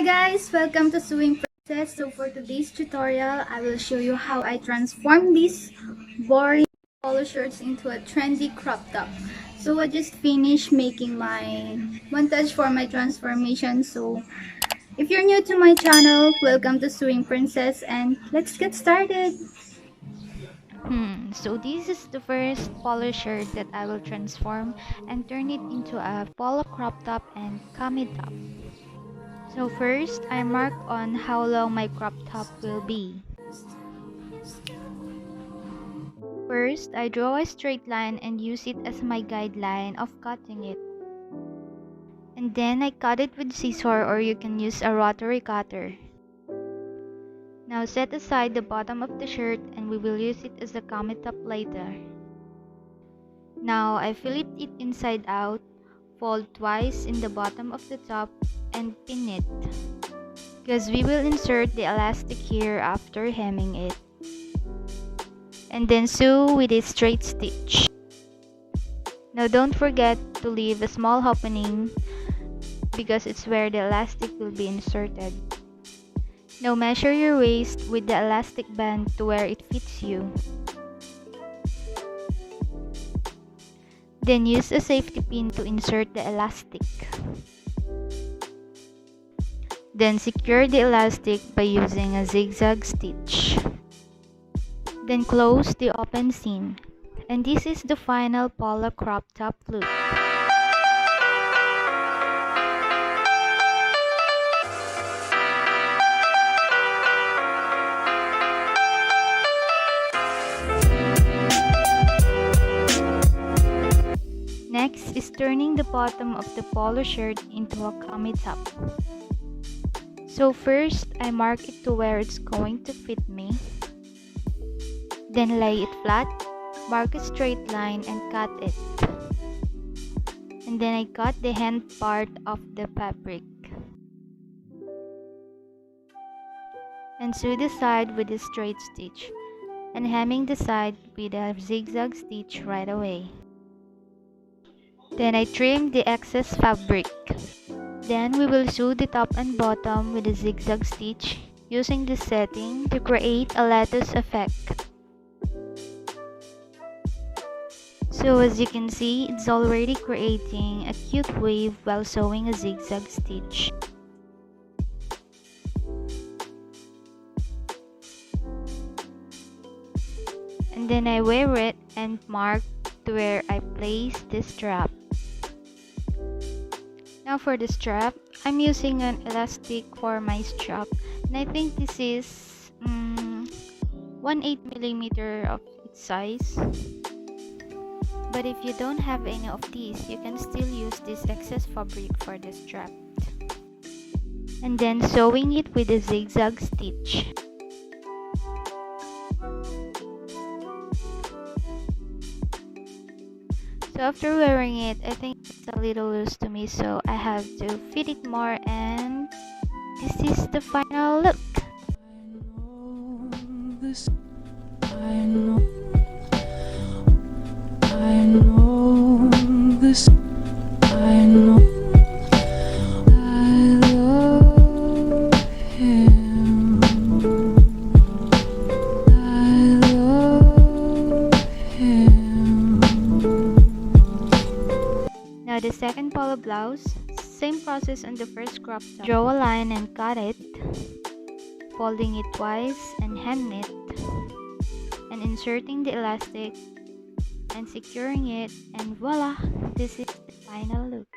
guys, welcome to Sewing Princess. So for today's tutorial, I will show you how I transform these boring polo shirts into a trendy crop top. So I just finished making my montage for my transformation. So if you're new to my channel, welcome to Sewing Princess and let's get started. So this is the first polo shirt that I will transform and turn it into a polo crop top and cami top. So first, I mark on how long my crop top will be. First, I draw a straight line and use it as my guideline of cutting it. And then I cut it with scissor, or you can use a rotary cutter. Now set aside the bottom of the shirt and we will use it as a cami top later. Now I flip it inside out, fold twice in the bottom of the top and pin it, because we will insert the elastic here after hemming it. And then sew with a straight stitch. Now don't forget to leave a small opening because it's where the elastic will be inserted. Now measure your waist with the elastic band to where it fits you. Then use a safety pin to insert the elastic. Then secure the elastic by using a zigzag stitch. Then close the open seam. And this is the final polo crop top look. Next is turning the bottom of the polo shirt into a cami top. So first, I mark it to where it's going to fit me. Then lay it flat, mark a straight line and cut it. And then I cut the hand part of the fabric. And sew the side with a straight stitch. And hemming the side with a zigzag stitch right away. Then I trim the excess fabric. Then we will sew the top and bottom with a zigzag stitch using this setting to create a lattice effect. So as you can see, it's already creating a cute wave while sewing a zigzag stitch. And then I wear it and mark to where I place the strap. Now for the strap, I'm using an elastic for my strap, and I think this is 1/8 mm of its size. But if you don't have any of these, you can still use this excess fabric for the strap. And then sewing it with a zigzag stitch. So after wearing it, I think it's a little loose to me, so I have to fit it more, and this is the final look. Now the second polo blouse, same process on the first crop top. Draw a line and cut it, folding it twice and hem it, and inserting the elastic and securing it, and voila, this is the final look.